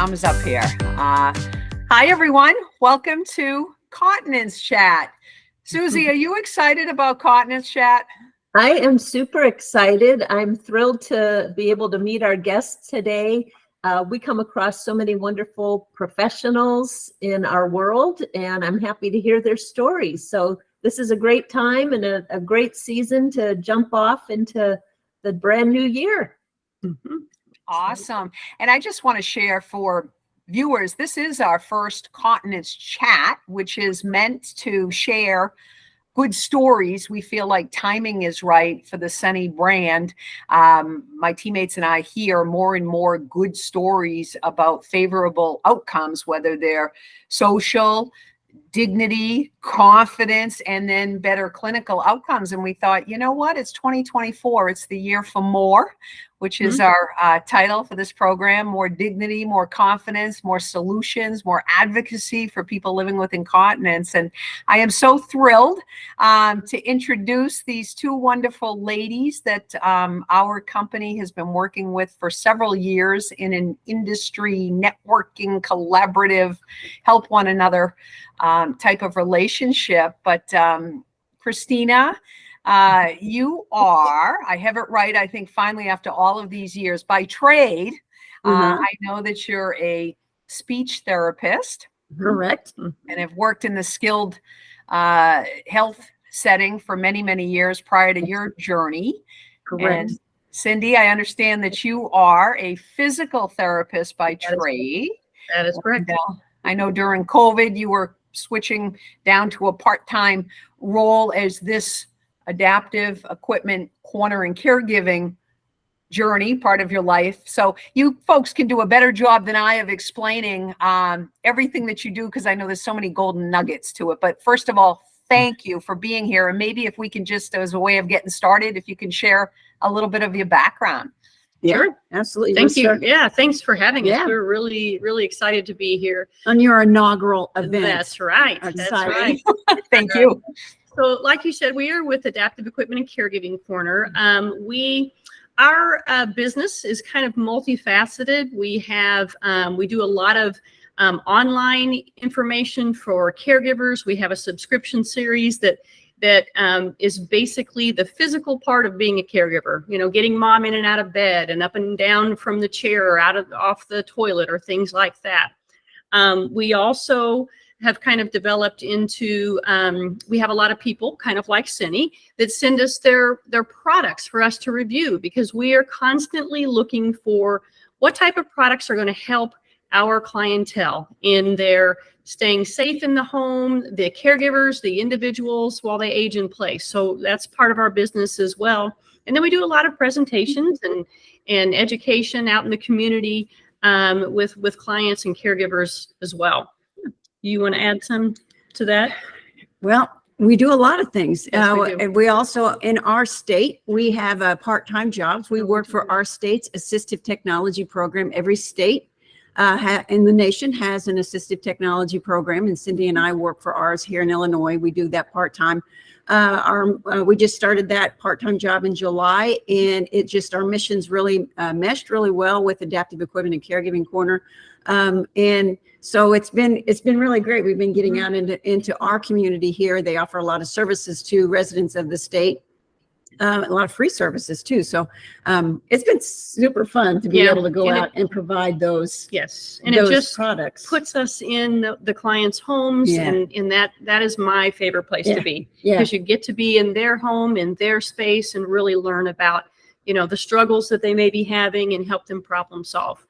thumbs up here. Hi, everyone. Welcome to Continence Chat. Susie, are you excited about Continence Chat? I am super excited. I'm thrilled to be able to meet our guests today. We come across so many wonderful professionals in our world, and I'm happy to hear their stories. So this is a great time and a great season to jump off into the brand new year. Mm-hmm. Awesome. And I just want to share for viewers, this is our first Continence Chat, which is meant to share good stories. We feel like timing is right for the Seni brand. My teammates and I hear more and more good stories about favorable outcomes, whether they're social, dignity, confidence, and then better clinical outcomes. And we thought, you know what? It's 2024. It's the year for more, which is our title for this program. More dignity, more confidence, more solutions, more advocacy for people living with incontinence. And I am so thrilled to introduce these two wonderful ladies that our company has been working with for several years in an industry networking, collaborative, help one another type of relationship. But Christina, you are, I have it right, I think finally after all of these years, by trade, I know that you're a speech therapist. Correct. And have worked in the skilled health setting for many, many years prior to your journey. Correct. And Cindy, I understand that you are a physical therapist by trade. That is correct. And, I know during COVID, you were switching down to a part-time role as this adaptive equipment corner and caregiving journey, part of your life. So you folks can do a better job than I of explaining everything that you do, because I know there's so many golden nuggets to it. But first of all, thank you for being here. And maybe if we can just, as a way of getting started, if you can share a little bit of your background. Yeah, sure. Absolutely. Thank you. Yeah, thanks for having us. We're really, really excited to be here On your inaugural event. That's right. That's right. Thank you. So like you said, we are with Adaptive Equipment and Caregiving Corner. Our business is kind of multifaceted. We do a lot of online information for caregivers. We have a subscription series that is basically the physical part of being a caregiver, you know, getting mom in and out of bed and up and down from the chair or off the toilet or things like that. We also have kind of developed into, we have a lot of people kind of like Seni that send us their products for us to review, because we are constantly looking for what type of products are going to help our clientele in their staying safe in the home, the caregivers, the individuals while they age in place. So that's part of our business as well. And then we do a lot of presentations and education out in the community with clients and caregivers as well. You want to add some to that? Well, we do a lot of things. Yes, we do. And we also, in our state, we have part-time jobs. We work for our state's assistive technology program. Every state in the nation has an assistive technology program, and Cindy and I work for ours here in Illinois. We do that part-time. We just started that part-time job in July, and our missions really meshed really well with Adaptive Equipment and Caregiving Corner. And so it's been really great. We've been getting out into our community here. They offer a lot of services to residents of the state. A lot of free services too. So it's been super fun to be able to go out and provide those. Yes. And it just products puts us in the client's homes. And that is my favorite place to be, because you get to be in their home, in their space, and really learn about, you know, the struggles that they may be having and help them problem solve.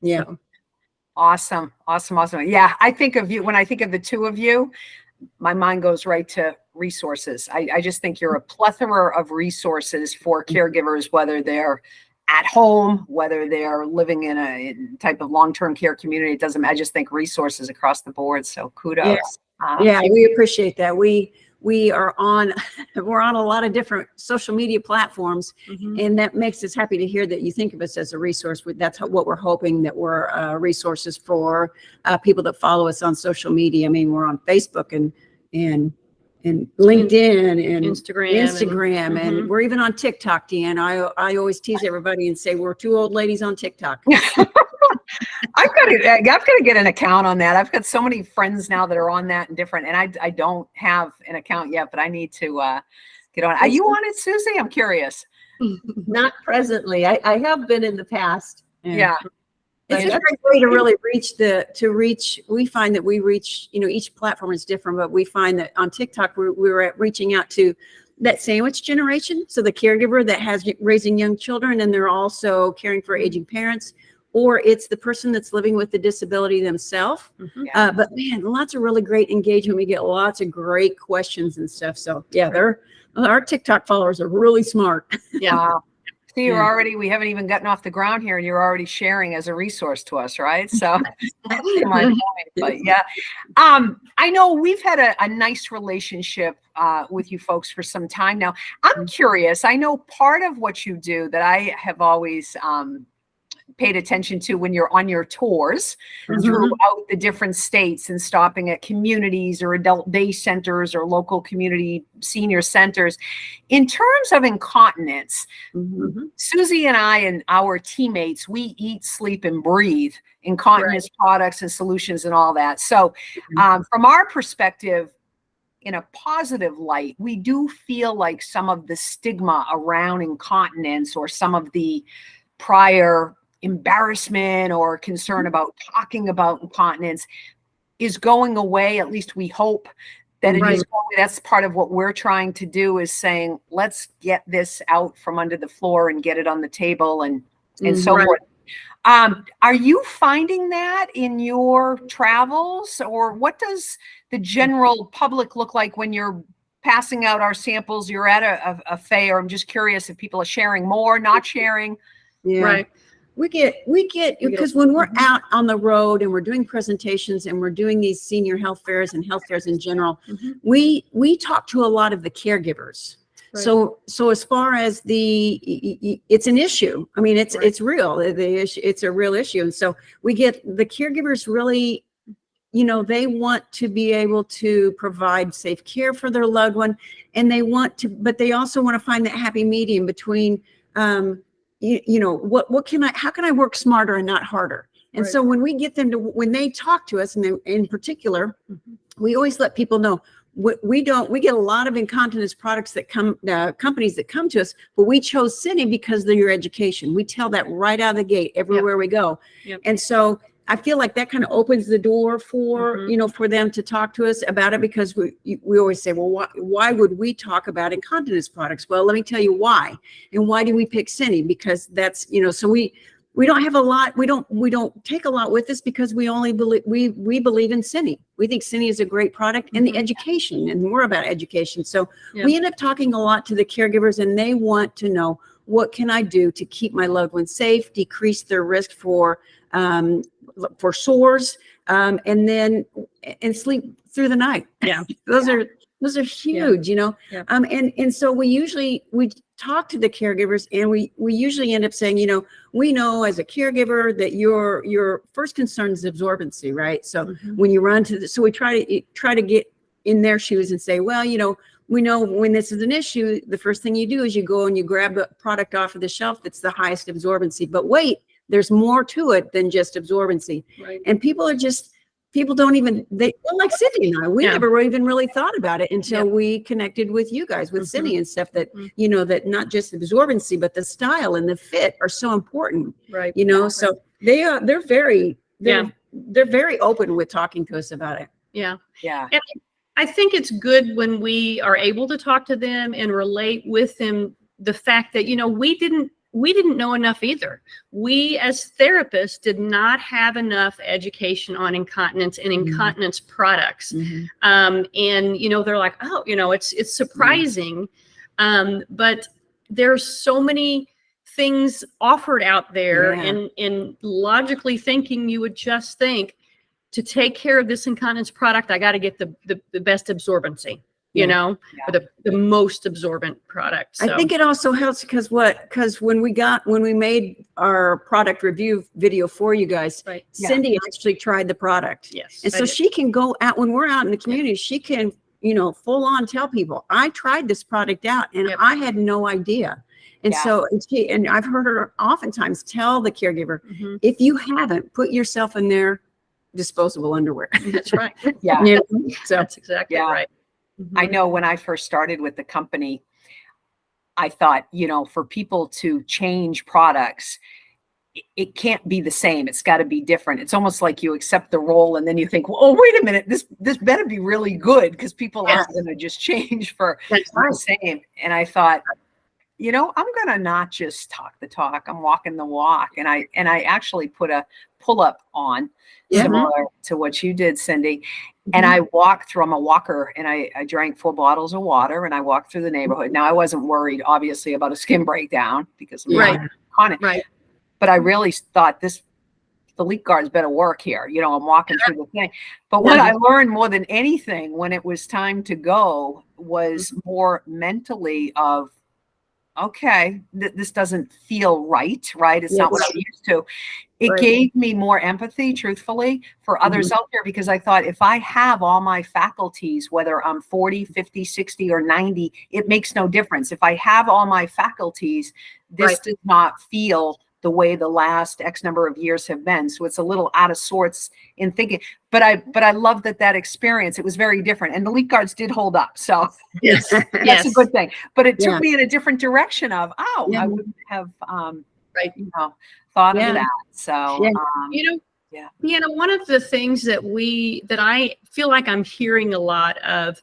Yeah. So. Awesome. Yeah. I think of you, when I think of the two of you, my mind goes right to resources. I just think you're a plethora of resources for caregivers, whether they're at home, whether they're living in a type of long-term care community. It doesn't, I just think resources across the board. So kudos. Yeah, we appreciate that. We're on a lot of different social media platforms, and that makes us happy to hear that you think of us as a resource. That's what we're hoping, that we're resources for people that follow us on social media. I mean, we're on Facebook and LinkedIn and Instagram, and we're even on TikTok, Deanne. I always tease everybody and say we're two old ladies on TikTok. I I've got to get an account on that. I've got so many friends now that are on that and different, and I don't have an account yet, but I need to get on. Are you on it, Susie? I'm curious. Not presently. I have been in the past. Yeah. It's just a great way to really reach. We find that we reach, each platform is different, but we find that on TikTok, we're reaching out to that sandwich generation. So the caregiver that has raising young children, and they're also caring for aging parents, or it's the person that's living with the disability themselves. But man, lots of really great engagement. We get lots of great questions and stuff. So yeah, our TikTok followers are really smart. Yeah. Wow. So you're already, we haven't even gotten off the ground here and you're already sharing as a resource to us, right? So that's my point. But yeah, I know we've had a nice relationship with you folks for some time now. I'm curious, I know part of what you do that I have always paid attention to when you're on your tours throughout the different states and stopping at communities or adult day centers or local community senior centers. In terms of incontinence, Susie and I and our teammates, we eat, sleep, and breathe incontinence products and solutions and all that. So from our perspective, in a positive light, we do feel like some of the stigma around incontinence or some of the prior embarrassment or concern about talking about incontinence is going away. At least we hope that it is going. That's part of what we're trying to do, is saying, let's get this out from under the floor and get it on the table and so forth. Are you finding that in your travels, or what does the general public look like when you're passing out our samples? You're at a fair. I'm just curious if people are sharing more, not sharing. Yeah. Right. We get because when we're out on the road and we're doing presentations and we're doing these senior health fairs and health fairs in general, we talk to a lot of the caregivers. So as far as it's an issue. I mean, it's real. The issue, it's a real issue. And so we get the caregivers really, they want to be able to provide safe care for their loved one, and but they also want to find that happy medium between, how can I work smarter and not harder? And so when we get them when they talk to us, and in particular, we always let people know we get a lot of incontinence products that come, companies that come to us, but we chose Seni because of your education. We tell that right out of the gate everywhere we go. And so I feel like that kind of opens the door for, for them to talk to us about it, because we always say, well, why would we talk about incontinence products? Well, let me tell you why. And why do we pick Seni? Because that's, so we don't have a lot. We don't take a lot with us, because we only believe, we believe in Seni. We think Seni is a great product, and the education, and more about education. So we end up talking a lot to the caregivers, and they want to know, what can I do to keep my loved one safe, decrease their risk for sores, and sleep through the night. Those are huge, and so we talk to the caregivers, and we usually end up saying, we know as a caregiver that your first concern is absorbency, right? So when you run to so we try to get in their shoes and say, well, we know when this is an issue, the first thing you do is you go and you grab a product off of the shelf that's the highest absorbency. But wait, there's more to it than just absorbency. And people don't even, like Seni and I, we never even really thought about it until we connected with you guys, with Seni and stuff, that, that not just absorbency, but the style and the fit are so important. So they're very open with talking to us about it. Yeah. And I think it's good when we are able to talk to them and relate with them the fact that, we didn't know enough either. We as therapists did not have enough education on incontinence and incontinence products. And, they're like, oh, it's surprising. But there's so many things offered out there, and logically thinking, you would just think, to take care of this incontinence product, I got to get the best absorbency. Or the most absorbent product. So. I think it also helps because when we made our product review video for you guys, Cindy actually tried the product. And so she can go out when we're out in the community, she can, full on tell people, I tried this product out and I had no idea. And Yeah. so and I've heard her oftentimes tell the caregiver, Mhm. if you haven't, put yourself in their disposable underwear. That's right. Yeah. You know? So That's exactly Yeah. right. I Mhm. know when I first started with the company, I thought, for people to change products, it can't be the same. It's got to be different. It's almost like you accept the role and then you think, well, oh, wait a minute, this better be really good because people Yes. aren't going to just change for that's the right. same. And I thought, I'm going to not just talk the talk. I'm walking the walk. And I actually put a pull-up on, Yeah. similar to what you did, Cindy. And I walked through, I'm a walker, and I drank 4 bottles of water and I walked through the neighborhood. Now, I wasn't worried, obviously, about a skin breakdown because I'm Right. not on it. Right. But I really thought the leak guards better work here. I'm walking through the thing. But what I learned more than anything when it was time to go was more mentally of, okay, this doesn't feel right? It's not what I'm used to. It Right. gave me more empathy, truthfully, for others out there, because I thought if I have all my faculties, whether I'm 40, 50, 60, or 90, it makes no difference. If I have all my faculties, this does not feel the way the last X number of years have been. So it's a little out of sorts in thinking, but I love that experience. It was very different. And the leak guards did hold up. So Yes. that's Yes. a good thing. But it Yeah. took me in a different direction of, Yeah. I wouldn't have, Right. thought Yeah. of that. So, Yeah. yeah. Deanna, one of the things that I feel like I'm hearing a lot of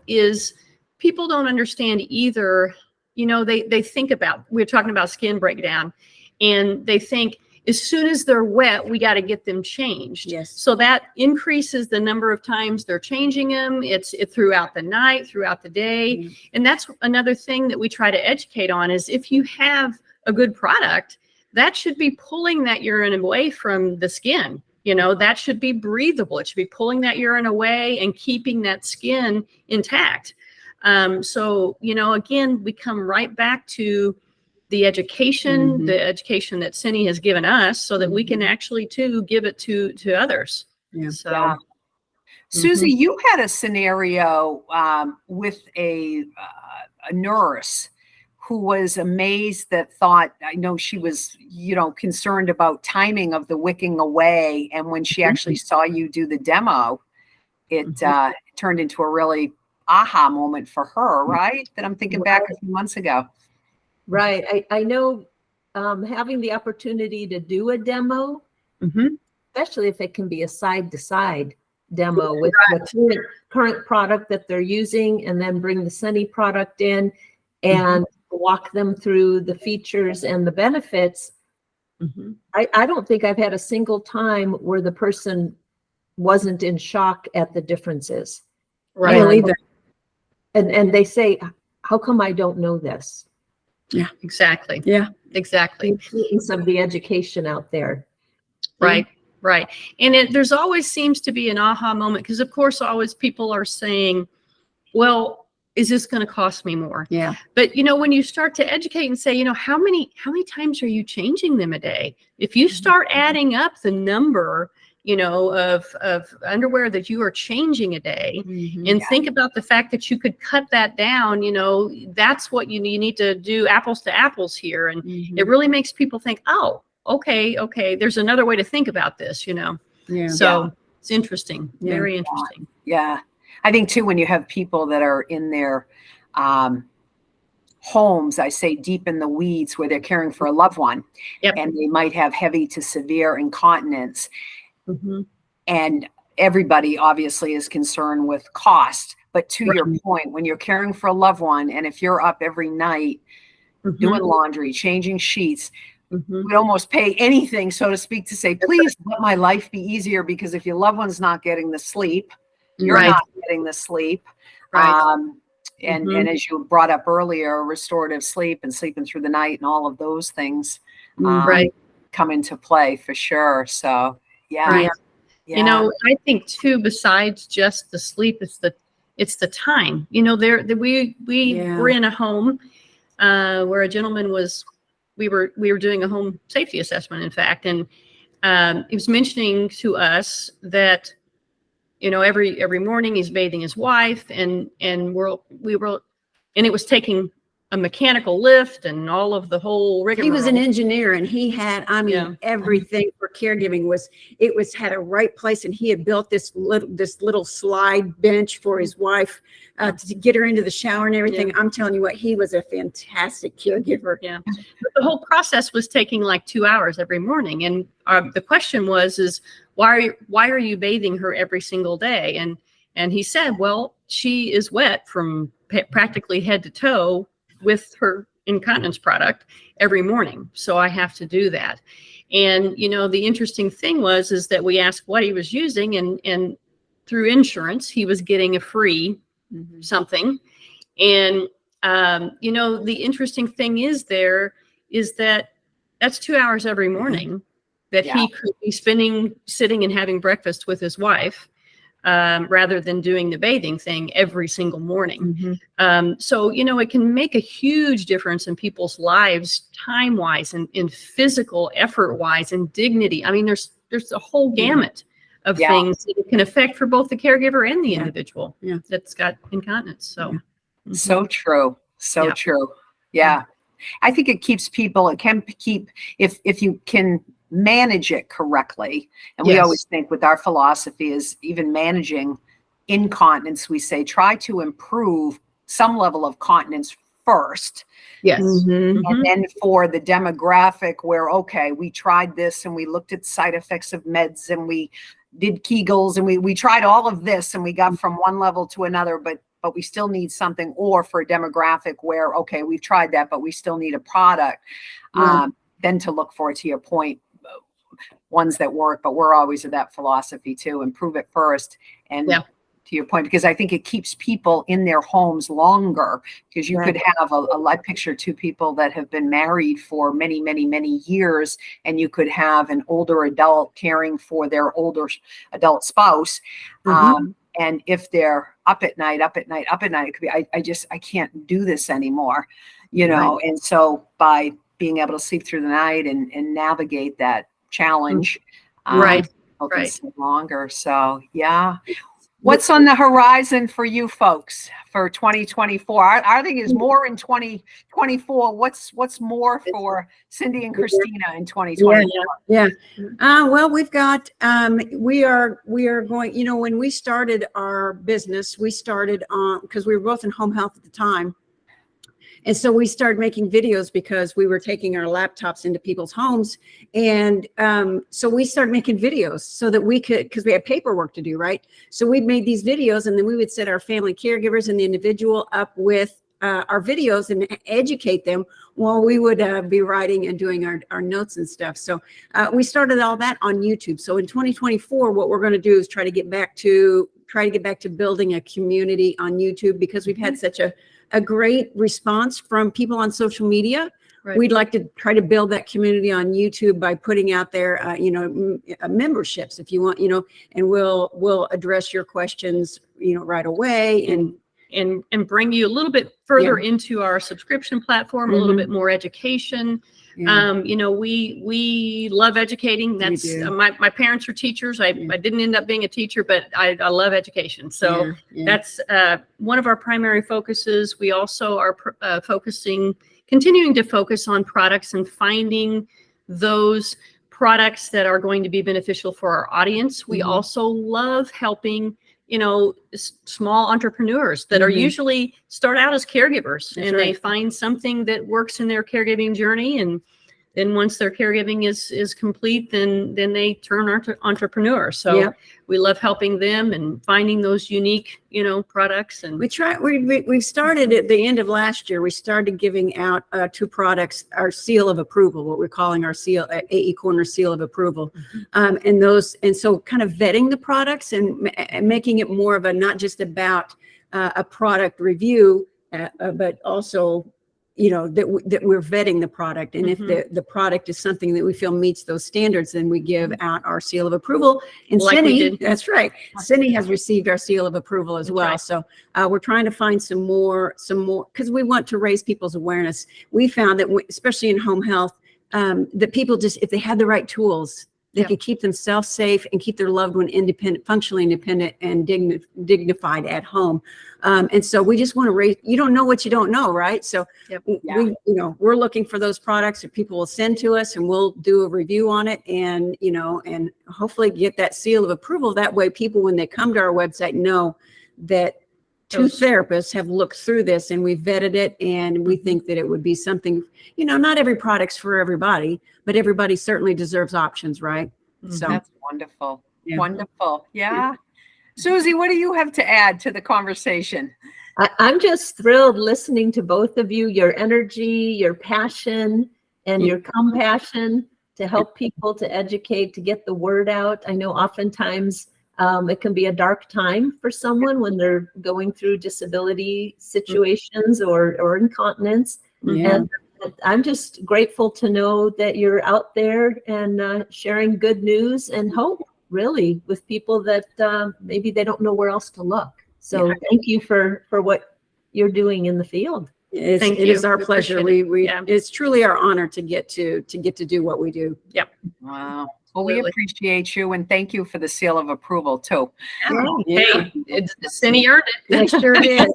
is people don't understand either. They think about, we're talking about skin breakdown, and they think as soon as they're wet, we got to get them changed. Yes. So that increases the number of times they're changing them. It's throughout the night, throughout the day. And that's another thing that we try to educate on is if you have a good product, that should be pulling that urine away from the skin. That should be breathable. It should be pulling that urine away and keeping that skin intact. So, again, we come right back to the education that Seni has given us so that we can actually too give it to others. Yeah. So, Yeah. Susie, you had a scenario with a nurse who was amazed I know she was, concerned about timing of the wicking away. And when she actually saw you do the demo, it turned into a really aha moment for her, right? That I'm thinking back a few months ago. Right. I know having the opportunity to do a demo, especially if it can be a side-to-side demo with the current product that they're using, and then bring the Seni product in and walk them through the features and the benefits. I don't think I've had a single time where the person wasn't in shock at the differences. right. And they say, how come I don't know this? Yeah. Exactly. Yeah. Exactly. The importance of the education out there. Right. Right. And there's always seems to be an aha moment because, of course, always people are saying, well, is this going to cost me more? Yeah. But, when you start to educate and say, how many times are you changing them a day? If you start adding up the number, of underwear that you are changing a day and think about the fact that you could cut that down, that's what you need to do, apples to apples here. And it really makes people think, oh, okay, there's another way to think about this, Yeah. So it's interesting, Yeah. very interesting. Yeah. I think too, when you have people that are in their homes, I say deep in the weeds where they're caring for a loved one, and they might have heavy to severe incontinence. And everybody obviously is concerned with cost. But to your point, when you're caring for a loved one, and if you're up every night doing laundry, changing sheets, would almost pay anything, so to speak, to say, please let my life be easier, because if your loved one's not getting the sleep, you're not getting the sleep. And as you brought up earlier, restorative sleep and sleeping through the night and all of those things come into play for sure. So yeah. I think too, besides just the sleep, it's the time. We were in a home where a gentleman we were doing a home safety assessment, in fact, and he was mentioning to us that every morning he's bathing his wife, and it was taking a mechanical lift and all of the whole rigmarole. He was an engineer, and he had, I mean, Yeah. everything for caregiving had a right place, and he had built this little slide bench for his wife to get her into the shower and everything. I'm telling you what, he was a fantastic caregiver. Yeah, but the whole process was taking like 2 hours every morning, and the question is why are you bathing her every single day? And he said, well, she is wet from practically head to toe with her incontinence product every morning, so I have to do that. And the interesting thing is that we asked what he was using, and through insurance he was getting a free something. And the interesting thing is that that's 2 hours every morning that he could be spending sitting and having breakfast with his wife, rather than doing the bathing thing every single morning. So, it can make a huge difference in people's lives, time-wise and in physical effort-wise and dignity. I mean, there's a whole gamut of things that it can affect for both the caregiver and the individual that's got incontinence. So, So true. So true. Yeah. I think it keeps people, it can keep, if you can manage it correctly. And we always think with our philosophy is even managing incontinence, we say, try to improve some level of continence first. Yes. And then for the demographic where, okay, we tried this and we looked at side effects of meds and we did Kegels and we tried all of this and we got from one level to another, but we still need something. Or for a demographic where, okay, we've tried that, but we still need a product. Then to look for, to your point, ones that work, but we're always of that philosophy too, improve it first. And to your point, because I think it keeps people in their homes longer, because you could have I picture two people that have been married for many, many, many years, and you could have an older adult caring for their older adult spouse. And if they're up at night, it could be, I can't do this anymore, And so by being able to sleep through the night and navigate that challenge, longer. So what's on the horizon for you folks for 2024? I think is more in 2024. What's more for Cindy and Christina in 2024? Well, we've got we are going, when we started our business, we started on, because we were both in home health at the time. And so we started making videos because we were taking our laptops into people's homes. And so we started making videos so that we could, because we had paperwork to do, right? So we made these videos, and then we would set our family caregivers and the individual up with our videos and educate them while we would be writing and doing our notes and stuff. So we started all that on YouTube. So in 2024, what we're going to do is try to get back to building a community on YouTube, because we've had such a great response from people on social media. We'd like to try to build that community on YouTube by putting out there, memberships if you want, and we'll address your questions, right away, and bring you a little bit further into our subscription platform, a little bit more education. We love educating. That's my parents are teachers. I didn't end up being a teacher, but I love education. So that's one of our primary focuses. We also are continuing to focus on products and finding those products that are going to be beneficial for our audience. We also love helping small entrepreneurs that are usually start out as caregivers. They find something that works in their caregiving journey, and then once their caregiving is complete, then they turn entrepreneurs. So we love helping them and finding those unique products. And we started at the end of last year. We started giving out 2 products, our seal of approval, what we're calling our seal, AE Corner seal of approval, and so kind of vetting the products and making it more of a, not just about a product review, but also that we're vetting the product. And if the product is something that we feel meets those standards, then we give out our seal of approval. And Seni, that's right. Seni has received our seal of approval as well. Right. So we're trying to find some more, because we want to raise people's awareness. We found that especially in home health, that people just, if they had the right tools, They Yep. can keep themselves safe and keep their loved one independent, functionally independent and dignified at home. And so we just want to raise, you don't know what you don't know, right? So Yep. we're looking for those products that people will send to us, and we'll do a review on it, and, and hopefully get that seal of approval. That way people, when they come to our website, know that two therapists have looked through this and we vetted it, and we think that it would be something, not every product's for everybody, but everybody certainly deserves options, right? So That's wonderful. Yeah. Wonderful. Yeah. Susie, what do you have to add to the conversation? I'm just thrilled listening to both of you, your energy, your passion, and your compassion to help people, to educate, to get the word out. I know oftentimes it can be a dark time for someone when they're going through disability situations or incontinence. Yeah. And I'm just grateful to know that you're out there and sharing good news and hope, really, with people that maybe they don't know where else to look. So thank you for what you're doing in the field. It Thank is you. our We pleasure. appreciate We Yeah. It's truly our honor to get to do what we do. Wow. Well, we Absolutely. appreciate you, and thank you for the seal of approval too. Yeah. Hey, Seni earned They it. sure did.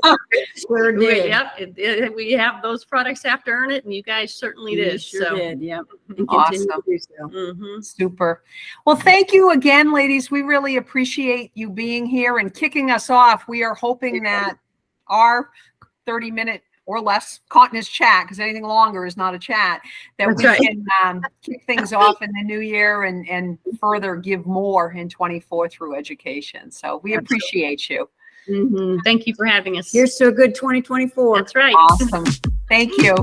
Sure did. Yep. We have those products have to earn it, and you guys certainly You did. sure So. did. Yep. And continue Awesome. to do so. Mhm. Super. Well, thank you again, ladies. We really appreciate you being here and kicking us off. We are hoping that our 30-minute or less continence chat, because anything longer is not a chat, that That's we right. can kick things off in the new year and further give more in 24 through education. So we appreciate you. Mhm. Thank you for having us. Here's to a good 2024. That's right. Awesome. Thank you.